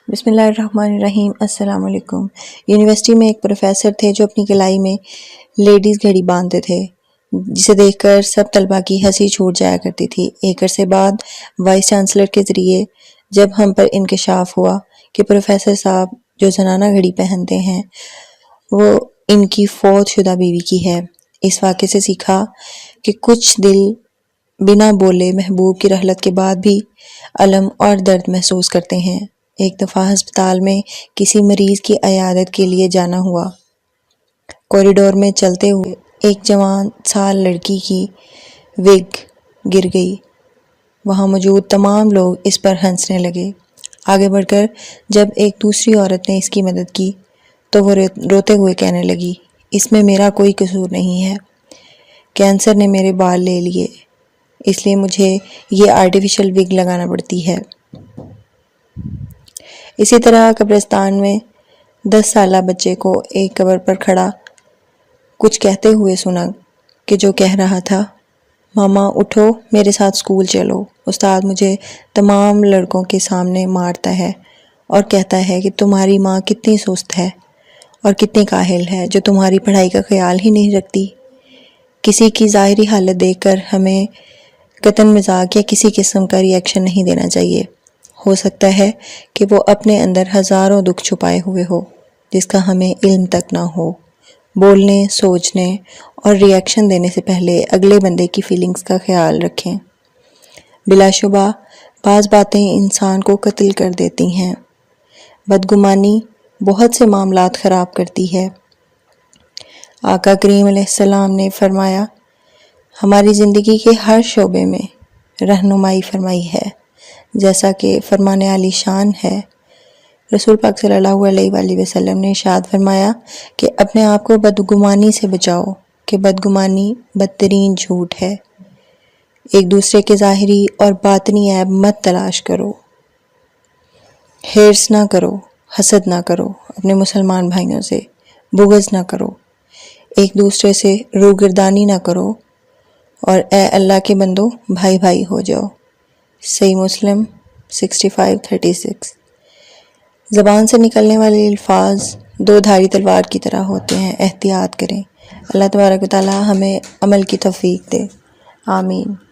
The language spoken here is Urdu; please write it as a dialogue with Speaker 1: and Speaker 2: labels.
Speaker 1: بسم اللہ الرحمن الرحیم۔ السلام علیکم۔ یونیورسٹی میں ایک پروفیسر تھے جو اپنی کلائی میں لیڈیز گھڑی باندھتے تھے، جسے دیکھ کر سب طلباء کی ہنسی چھوٹ جایا کرتی تھی۔ ایک عرصے بعد وائس چانسلر کے ذریعے جب ہم پر انکشاف ہوا کہ پروفیسر صاحب جو زنانہ گھڑی پہنتے ہیں وہ ان کی فوت شدہ بیوی کی ہے، اس واقعے سے سیکھا کہ کچھ دل بنا بولے محبوب کی رحلت کے بعد بھی الم اور درد محسوس کرتے ہیں۔ ایک دفعہ ہسپتال میں کسی مریض کی عیادت کے لیے جانا ہوا۔ کوریڈور میں چلتے ہوئے ایک جوان سال لڑکی کی وگ گر گئی۔ وہاں موجود تمام لوگ اس پر ہنسنے لگے۔ آگے بڑھ کر جب ایک دوسری عورت نے اس کی مدد کی تو وہ روتے ہوئے کہنے لگی، اس میں میرا کوئی قصور نہیں ہے، کینسر نے میرے بال لے لیے، اس لیے مجھے یہ آرٹیفیشل وگ لگانا پڑتی ہے۔ اسی طرح قبرستان میں 10 سالہ بچے کو ایک قبر پر کھڑا کچھ کہتے ہوئے سنا کہ جو کہہ رہا تھا، ماما اٹھو میرے ساتھ اسکول چلو، استاد مجھے تمام لڑکوں کے سامنے مارتا ہے اور کہتا ہے کہ تمہاری ماں کتنی سست ہے اور کتنی کاہل ہے جو تمہاری پڑھائی کا خیال ہی نہیں رکھتی۔ کسی کی ظاہری حالت دیکھ کر ہمیں قطعاً مزاق یا کسی قسم کا ری ایکشن نہیں دینا چاہیے۔ ہو سکتا ہے کہ وہ اپنے اندر ہزاروں دکھ چھپائے ہوئے ہو جس کا ہمیں علم تک نہ ہو۔ بولنے، سوچنے اور ری ایکشن دینے سے پہلے اگلے بندے کی فیلنگز کا خیال رکھیں۔ بلا شبہ بعض باتیں انسان کو قتل کر دیتی ہیں۔ بدگمانی بہت سے معاملات خراب کرتی ہے۔ آقا کریم علیہ السلام نے فرمایا، ہماری زندگی کے ہر شعبے میں رہنمائی فرمائی ہے، جیسا کہ فرمان عالی شان ہے۔ رسول پاک صلی اللہ علیہ وآلہ وسلم نے ارشاد فرمایا کہ اپنے آپ کو بدگمانی سے بچاؤ کہ بدگمانی بدترین جھوٹ ہے۔ ایک دوسرے کے ظاہری اور باطنی عیب مت تلاش کرو۔ ہرس نہ کرو، حسد نہ کرو، اپنے مسلمان بھائیوں سے بغض نہ کرو، ایک دوسرے سے روگردانی نہ کرو، اور اے اللہ کے بندو بھائی بھائی ہو جاؤ۔ صحیح مسلم 65:36۔ زبان سے نکلنے والے الفاظ دو دھاری تلوار کی طرح ہوتے ہیں، احتیاط کریں۔ اللہ تبارک و تعالی ہمیں عمل کی توفیق دے، آمین۔